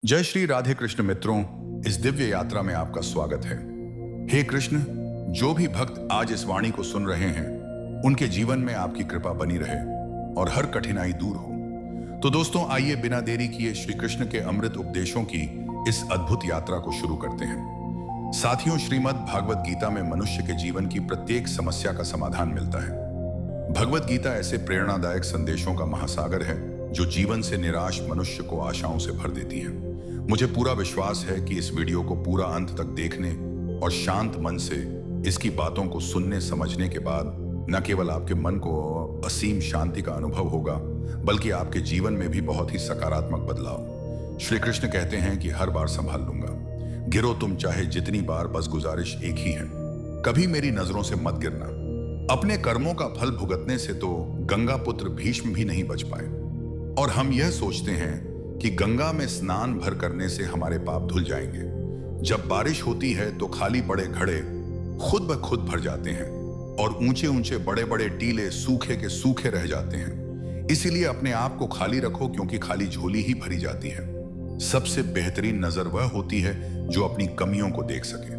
जय श्री राधे कृष्ण मित्रों, इस दिव्य यात्रा में आपका स्वागत है। हे कृष्ण, जो भी भक्त आज इस वाणी को सुन रहे हैं उनके जीवन में आपकी कृपा बनी रहे और हर कठिनाई दूर हो। तो दोस्तों, आइए बिना देरी किए श्री कृष्ण के अमृत उपदेशों की इस अद्भुत यात्रा को शुरू करते हैं। साथियों, श्रीमद् भागवत गीता में मनुष्य के जीवन की प्रत्येक समस्या का समाधान मिलता है। भगवत गीता ऐसे प्रेरणादायक संदेशों का महासागर है जो जीवन से निराश मनुष्य को आशाओं से भर देती है। मुझे पूरा विश्वास है कि इस वीडियो को पूरा अंत तक देखने और शांत मन से इसकी बातों को सुनने समझने के बाद न केवल आपके मन को असीम शांति का अनुभव होगा, बल्कि आपके जीवन में भी बहुत ही सकारात्मक बदलाव। श्री कृष्ण कहते हैं कि हर बार संभाल लूंगा, गिरो तुम चाहे जितनी बार, बस गुजारिश एक ही है, कभी मेरी नजरों से मत गिरना। अपने कर्मों का फल भुगतने से तो गंगा पुत्र भीष्म भी नहीं बच पाए, और हम यह सोचते हैं कि गंगा में स्नान भर करने से हमारे पाप धुल जाएंगे। जब बारिश होती है तो खाली पड़े घड़े खुद ब खुद भर जाते हैं और ऊंचे ऊंचे बड़े बड़े टीले सूखे के सूखे रह जाते हैं। इसीलिए अपने आप को खाली रखो, क्योंकि खाली झोली ही भरी जाती है। सबसे बेहतरीन नजर वह होती है जो अपनी कमियों को देख सके,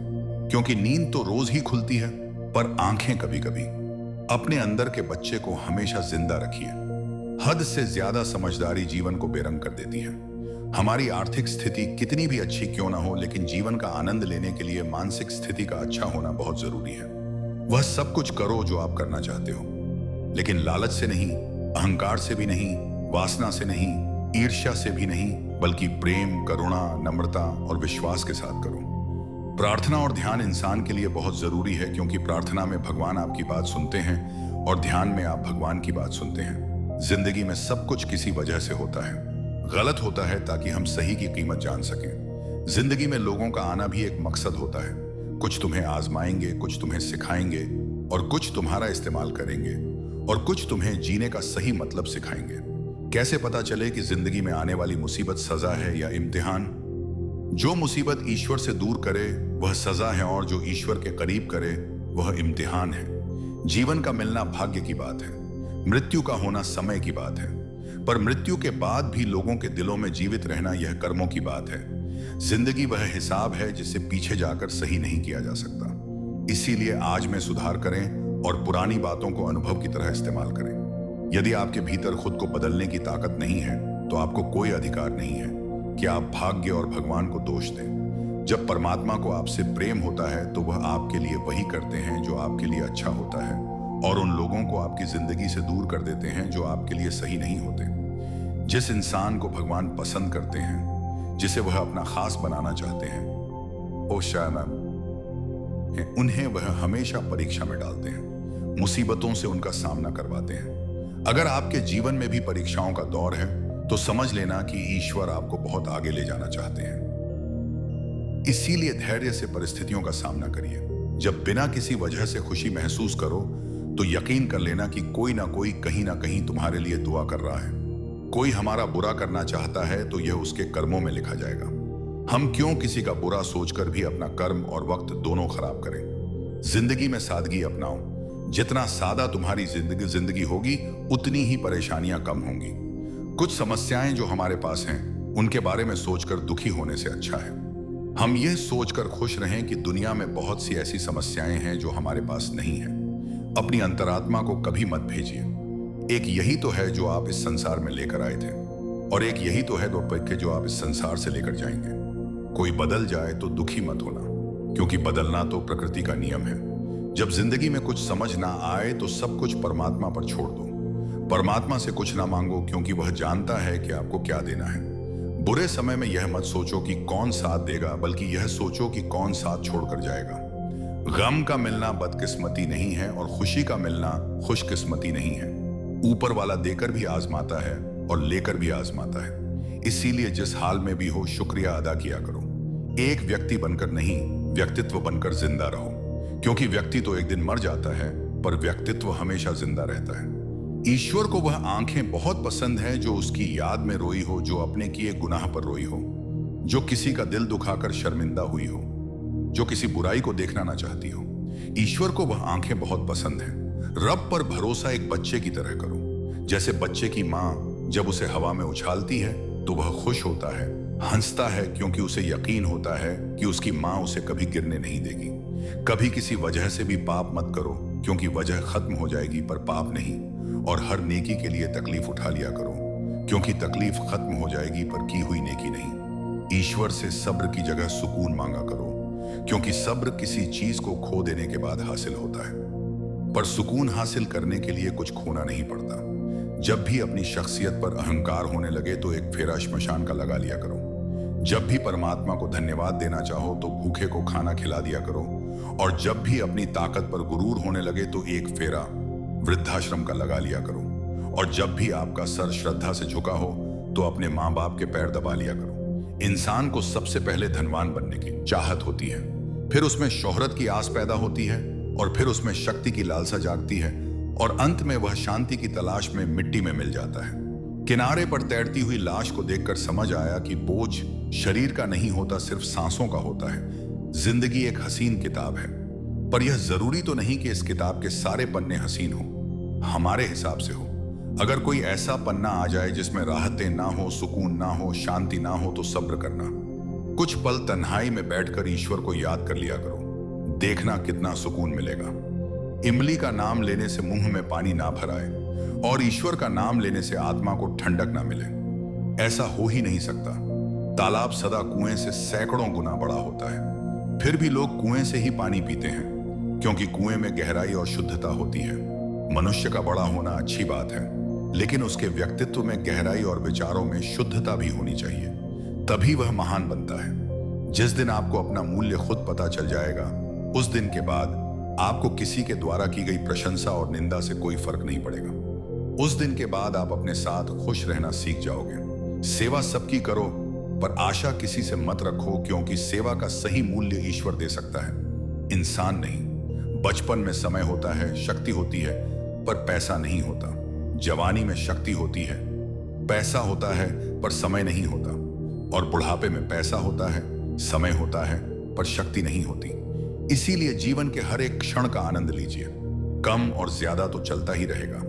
क्योंकि नींद तो रोज ही खुलती है, पर आंखें कभी कभी। अपने अंदर के बच्चे को हमेशा जिंदा रखिए। हद से ज्यादा समझदारी जीवन को बेरंग कर देती है। हमारी आर्थिक स्थिति कितनी भी अच्छी क्यों ना हो, लेकिन जीवन का आनंद लेने के लिए मानसिक स्थिति का अच्छा होना बहुत जरूरी है। वह सब कुछ करो जो आप करना चाहते हो, लेकिन लालच से नहीं, अहंकार से भी नहीं, वासना से नहीं, ईर्ष्या से भी नहीं, बल्कि प्रेम, करुणा, नम्रता और विश्वास के साथ करो। प्रार्थना और ध्यान इंसान के लिए बहुत जरूरी है, क्योंकि प्रार्थना में भगवान आपकी बात सुनते हैं और ध्यान में आप भगवान की बात सुनते हैं। जिंदगी में सब कुछ किसी वजह से होता है। गलत होता है ताकि हम सही की कीमत जान सकें। जिंदगी में लोगों का आना भी एक मकसद होता है। कुछ तुम्हें आजमाएंगे, कुछ तुम्हें सिखाएंगे, और कुछ तुम्हारा इस्तेमाल करेंगे, और कुछ तुम्हें जीने का सही मतलब सिखाएंगे। कैसे पता चले कि जिंदगी में आने वाली मुसीबत सजा है या इम्तिहान? जो मुसीबत ईश्वर से दूर करे वह सजा है, और जो ईश्वर के करीब करे वह इम्तिहान है। जीवन का मिलना भाग्य की बात है, मृत्यु का होना समय की बात है, पर मृत्यु के बाद भी लोगों के दिलों में जीवित रहना यह कर्मों की बात है। जिंदगी वह हिसाब है जिसे पीछे जाकर सही नहीं किया जा सकता। इसीलिए आज में सुधार करें और पुरानी बातों को अनुभव की तरह इस्तेमाल करें। यदि आपके भीतर खुद को बदलने की ताकत नहीं है तो आपको कोई अधिकार नहीं है कि आप भाग्य और भगवान को दोष दें। जब परमात्मा को आपसे प्रेम होता है तो वह आपके लिए वही करते हैं जो आपके लिए अच्छा होता है, और उन लोगों को आपकी जिंदगी से दूर कर देते हैं जो आपके लिए सही नहीं होते। जिस इंसान को भगवान पसंद करते हैं, जिसे वह अपना खास बनाना चाहते हैं, ओ शायद उन्हें वह हमेशा परीक्षा में डालते हैं, मुसीबतों से उनका सामना करवाते हैं। अगर आपके जीवन में भी परीक्षाओं का दौर है तो समझ लेना कि ईश्वर आपको बहुत आगे ले जाना चाहते हैं। इसीलिए धैर्य से परिस्थितियों का सामना करिए। जब बिना किसी वजह से खुशी महसूस करो तो यकीन कर लेना कि कोई ना कोई कहीं ना कहीं तुम्हारे लिए दुआ कर रहा है। कोई हमारा बुरा करना चाहता है तो यह उसके कर्मों में लिखा जाएगा। हम क्यों किसी का बुरा सोचकर भी अपना कर्म और वक्त दोनों खराब करें? जिंदगी में सादगी अपनाओ। जितना सादा तुम्हारी जिंदगी होगी, उतनी ही परेशानियां कम होंगी। कुछ समस्याएं जो हमारे पास हैं, उनके बारे में सोचकर दुखी होने से अच्छा है हम यह सोचकर खुश रहें कि दुनिया में बहुत सी ऐसी समस्याएं हैं जो हमारे पास नहीं है। अपनी अंतरात्मा को कभी मत भेजिए। एक यही तो है जो आप इस संसार में लेकर आए थे, और एक यही तो है जो आप इस संसार से लेकर जाएंगे। कोई बदल जाए तो दुखी मत होना, क्योंकि बदलना तो प्रकृति का नियम है। जब जिंदगी में कुछ समझ ना आए तो सब कुछ परमात्मा पर छोड़ दो। परमात्मा से कुछ ना मांगो, क्योंकि वह जानता है कि आपको क्या देना है। बुरे समय में यह मत सोचो कि कौन साथ देगा, बल्कि यह सोचो कि कौन साथ छोड़कर जाएगा। गम का मिलना बदकिस्मती नहीं है, और खुशी का मिलना खुशकिस्मती नहीं है। ऊपर वाला देकर भी आजमाता है और लेकर भी आजमाता है। इसीलिए जिस हाल में भी हो, शुक्रिया अदा किया करो। एक व्यक्ति बनकर नहीं, व्यक्तित्व बनकर जिंदा रहो, क्योंकि व्यक्ति तो एक दिन मर जाता है, पर व्यक्तित्व हमेशा जिंदा रहता है। ईश्वर को वह आंखें बहुत पसंद है जो उसकी याद में रोई हो, जो अपने किए गुनाह पर रोई हो, जो किसी का दिल दुखाकर शर्मिंदा हुई हो, जो किसी बुराई को देखना ना चाहती हो। ईश्वर को वह आंखें बहुत पसंद हैं। रब पर भरोसा एक बच्चे की तरह करो। जैसे बच्चे की माँ जब उसे हवा में उछालती है तो वह खुश होता है, हंसता है क्योंकि उसे यकीन होता है कि उसकी मां उसे कभी गिरने नहीं देगी। कभी किसी वजह से भी पाप मत करो, क्योंकि वजह खत्म हो जाएगी पर पाप नहीं। और हर नेकी के लिए तकलीफ उठा लिया करो, क्योंकि तकलीफ खत्म हो जाएगी पर की हुई नेकी नहीं। ईश्वर से सब्र की जगह सुकून मांगा करो, क्योंकि सब्र किसी चीज को खो देने के बाद हासिल होता है, पर सुकून हासिल करने के लिए कुछ खोना नहीं पड़ता। जब भी अपनी शख्सियत पर अहंकार होने लगे तो एक फेरा श्मशान का लगा लिया करो। जब भी परमात्मा को धन्यवाद देना चाहो तो भूखे को खाना खिला दिया करो। और जब भी अपनी ताकत पर गुरूर होने लगे तो एक फेरा वृद्धाश्रम का लगा लिया करो। और जब भी आपका सर श्रद्धा से झुका हो तो अपने माँ बाप के पैर दबा लिया करो। इंसान को सबसे पहले धनवान बनने की चाहत होती है, फिर उसमें शोहरत की आस पैदा होती है, और फिर उसमें शक्ति की लालसा जागती है, और अंत में वह शांति की तलाश में मिट्टी में मिल जाता है। किनारे पर तैरती हुई लाश को देखकर समझ आया कि बोझ शरीर का नहीं होता, सिर्फ सांसों का होता है। जिंदगी एक हसीन किताब है, पर यह जरूरी तो नहीं कि इस किताब के सारे पन्ने हसीन हो, हमारे हिसाब से हो। अगर कोई ऐसा पन्ना आ जाए जिसमें राहतें ना हो, सुकून ना हो, शांति ना हो, तो सब्र करना। कुछ पल तन्हाई में बैठकर ईश्वर को याद कर लिया करो, देखना कितना सुकून मिलेगा। इमली का नाम लेने से मुंह में पानी ना भराए, और ईश्वर का नाम लेने से आत्मा को ठंडक ना मिले। ऐसा हो ही नहीं सकता। तालाब सदा कुएं से सैकड़ों गुना बड़ा होता है, फिर भी लोग कुएं से ही पानी पीते हैं, क्योंकि कुएं में गहराई और शुद्धता होती है। मनुष्य का बड़ा होना अच्छी बात है, लेकिन उसके व्यक्तित्व में गहराई और विचारों में शुद्धता भी होनी चाहिए, तभी वह महान बनता है। जिस दिन आपको अपना मूल्य खुद पता चल जाएगा, उस दिन के बाद आपको किसी के द्वारा की गई प्रशंसा और निंदा से कोई फर्क नहीं पड़ेगा। उस दिन के बाद आप अपने साथ खुश रहना सीख जाओगे। सेवा सबकी करो, पर आशा किसी से मत रखो, क्योंकि सेवा का सही मूल्य ईश्वर दे सकता है, इंसान नहीं। बचपन में समय होता है, शक्ति होती है, पर पैसा नहीं होता। जवानी में शक्ति होती है, पैसा होता है, पर समय नहीं होता। और बुढ़ापे में पैसा होता है, समय होता है, पर शक्ति नहीं होती। इसीलिए जीवन के हर एक क्षण का आनंद लीजिए। कम और ज्यादा तो चलता ही रहेगा।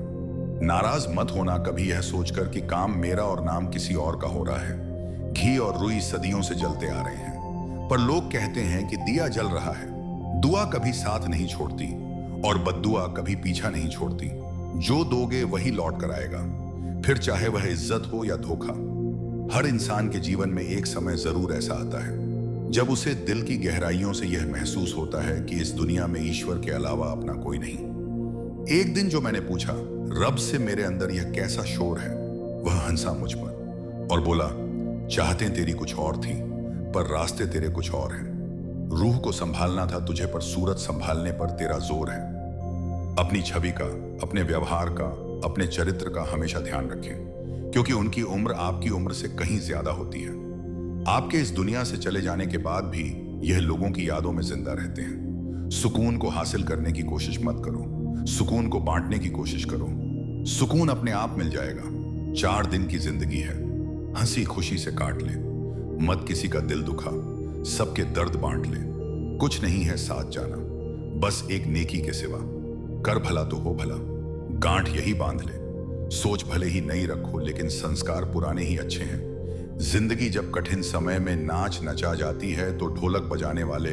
नाराज मत होना कभी यह सोचकर कि काम मेरा और नाम किसी और का हो रहा है। घी और रुई सदियों से जलते आ रहे हैं, पर लोग कहते हैं कि दिया जल रहा है। दुआ कभी साथ नहीं छोड़ती, और बद्दुआ कभी पीछा नहीं छोड़ती। जो दोगे वही लौट कर आएगा, फिर चाहे वह इज्जत हो या धोखा। हर इंसान के जीवन में एक समय जरूर ऐसा आता है जब उसे दिल की गहराइयों से यह महसूस होता है कि इस दुनिया में ईश्वर के अलावा अपना कोई नहीं। एक दिन जो मैंने पूछा, रब से मेरे अंदर यह कैसा शोर है, वह हंसा मुझ पर और बोला, चाहतें तेरी कुछ और थी, पर रास्ते तेरे कुछ और हैं। रूह को संभालना था तुझे, पर सूरत संभालने पर तेरा जोर है। अपनी छवि का, अपने व्यवहार का, अपने चरित्र का हमेशा ध्यान रखें, क्योंकि उनकी उम्र आपकी उम्र से कहीं ज्यादा होती है। आपके इस दुनिया से चले जाने के बाद भी यह लोगों की यादों में जिंदा रहते हैं। सुकून को हासिल करने की कोशिश मत करो, सुकून को बांटने की कोशिश करो। सुकून अपने आप मिल जाएगा। 4 दिन की जिंदगी है, हंसी खुशी से काट ले। मत किसी का दिल दुखा, सबके दर्द बांट ले। कुछ नहीं है साथ जाना, बस एक नेकी के सिवा। कर भला तो हो भला, गांठ यही बांध ले। सोच भले ही नई रखो, लेकिन संस्कार पुराने ही अच्छे हैं। जिंदगी जब कठिन समय में नाच नचा जाती है तो ढोलक बजाने वाले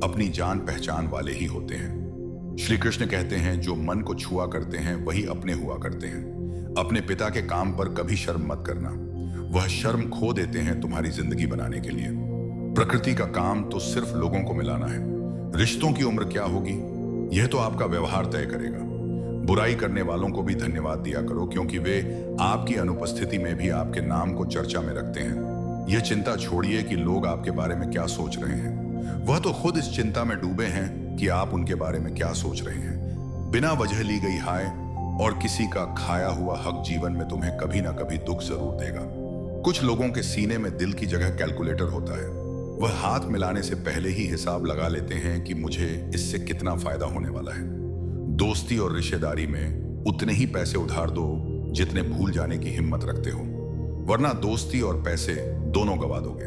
अपनी जान पहचान वाले ही होते हैं। श्री कृष्ण कहते हैं, जो मन को छुआ करते हैं वही अपने हुआ करते हैं। अपने पिता के काम पर कभी शर्म मत करना, वह शर्म खो देते हैं तुम्हारी जिंदगी बनाने के लिए। प्रकृति का काम तो सिर्फ लोगों को मिलाना है। रिश्तों की उम्र क्या होगी, यह तो आपका व्यवहार तय करेगा। बुराई करने वालों को भी धन्यवाद दिया करो, क्योंकि वे आपकी अनुपस्थिति में भी आपके नाम को चर्चा में रखते हैं। यह चिंता छोड़िए कि लोग आपके बारे में क्या सोच रहे हैं, वह तो खुद इस चिंता में डूबे हैं कि आप उनके बारे में क्या सोच रहे हैं। बिना वजह ली गई हाय और किसी का खाया हुआ हक जीवन में तुम्हें कभी ना कभी दुख जरूर देगा। कुछ लोगों के सीने में दिल की जगह कैलकुलेटर होता है। वह हाथ मिलाने से पहले ही हिसाब लगा लेते हैं कि मुझे इससे कितना फायदा होने वाला है। दोस्ती और रिश्तेदारी में उतने ही पैसे उधार दो जितने भूल जाने की हिम्मत रखते हो, वरना दोस्ती और पैसे दोनों गवा दोगे।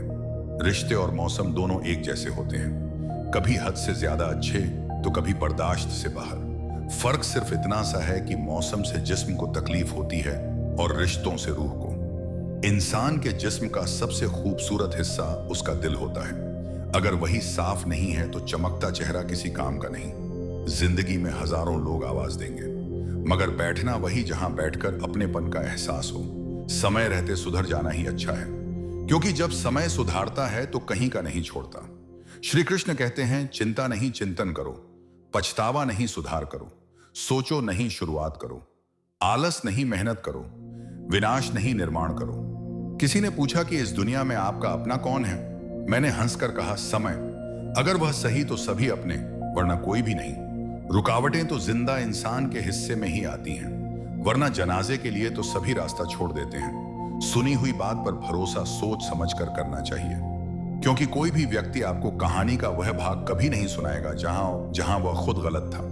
रिश्ते और मौसम दोनों एक जैसे होते हैं, कभी हद से ज्यादा अच्छे तो कभी बर्दाश्त से बाहर। फर्क सिर्फ इतना सा है कि मौसम से जिस्म को तकलीफ होती है और रिश्तों से रूह को। इंसान के जिस्म का सबसे खूबसूरत हिस्सा उसका दिल होता है। अगर वही साफ नहीं है तो चमकता चेहरा किसी काम का नहीं। जिंदगी में हजारों लोग आवाज देंगे, मगर बैठना वही जहां बैठकर अपनेपन का एहसास हो। समय रहते सुधर जाना ही अच्छा है, क्योंकि जब समय सुधारता है तो कहीं का नहीं छोड़ता। श्री कृष्ण कहते हैं, चिंता नहीं चिंतन करो, पछतावा नहीं सुधार करो, सोचो नहीं शुरुआत करो, आलस नहीं मेहनत करो, विनाश नहीं निर्माण करो। किसी ने पूछा कि इस दुनिया में आपका अपना कौन है? मैंने हंसकर कहा, समय। अगर वह सही तो सभी अपने, वरना कोई भी नहीं। रुकावटें तो जिंदा इंसान के हिस्से में ही आती हैं, वरना जनाजे के लिए तो सभी रास्ता छोड़ देते हैं। सुनी हुई बात पर भरोसा सोच समझकर करना चाहिए, क्योंकि कोई भी व्यक्ति आपको कहानी का वह भाग कभी नहीं सुनाएगा जहां वह खुद गलत था।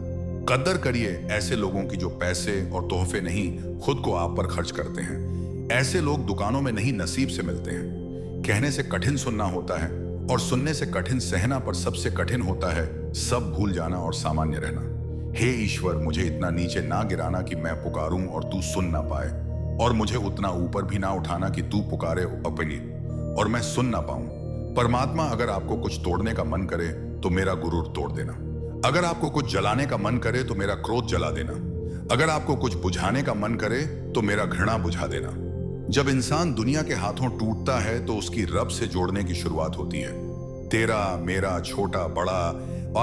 कदर करिए ऐसे लोगों की जो पैसे और तोहफे नहीं, खुद को आप पर खर्च करते हैं। ऐसे लोग दुकानों में नहीं, नसीब से मिलते हैं। कहने से कठिन सुनना होता है और सुनने से कठिन सहना, पर सबसे कठिन होता है सब भूल जाना और सामान्य रहना। हे ईश्वर, मुझे इतना नीचे ना गिराना कि मैं पुकारूं और तू सुन ना पाए, और मुझे उतना ऊपर भी ना उठाना कि तू पुकारे अपनी और मैं सुन ना पाऊं। परमात्मा, अगर आपको कुछ तोड़ने का मन करे तो मेरा गुरूर तोड़ देना। अगर आपको कुछ जलाने का मन करे तो मेरा क्रोध जला देना। अगर आपको कुछ बुझाने का मन करे तो मेरा घृणा बुझा देना। जब इंसान दुनिया के हाथों टूटता है तो उसकी रब से जोड़ने की शुरुआत होती है। तेरा मेरा, छोटा बड़ा,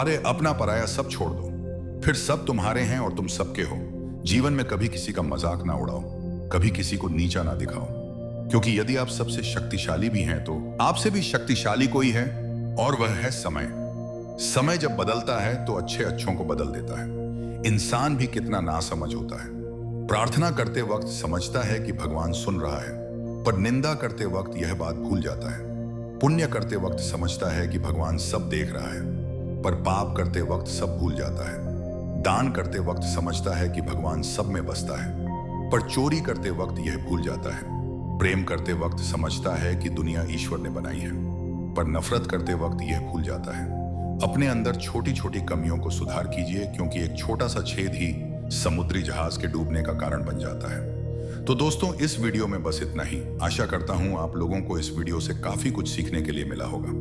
अरे अपना पराया सब छोड़ दो, फिर सब तुम्हारे हैं और तुम सबके हो। जीवन में कभी किसी का मजाक ना उड़ाओ, कभी किसी को नीचा ना दिखाओ, क्योंकि यदि आप सबसे शक्तिशाली भी हैं तो आपसे भी शक्तिशाली कोई है, और वह है समय। समय जब बदलता है तो अच्छे अच्छों को बदल देता है। इंसान भी कितना नासमझ होता है। प्रार्थना करते वक्त समझता है कि भगवान सुन रहा है, पर निंदा करते वक्त यह बात भूल जाता है। पुण्य करते वक्त समझता है कि भगवान सब देख रहा है, पर पाप करते वक्त सब भूल जाता है। दान करते वक्त समझता है कि भगवान सब में बसता है, पर चोरी करते वक्त यह भूल जाता है। प्रेम करते वक्त समझता है कि दुनिया ईश्वर ने बनाई है, पर नफरत करते वक्त यह भूल जाता है। अपने अंदर छोटी छोटी कमियों को सुधार कीजिए, क्योंकि एक छोटा सा छेद ही समुद्री जहाज के डूबने का कारण बन जाता है। तो दोस्तों, इस वीडियो में बस इतना ही। आशा करता हूं आप लोगों को इस वीडियो से काफी कुछ सीखने के लिए मिला होगा।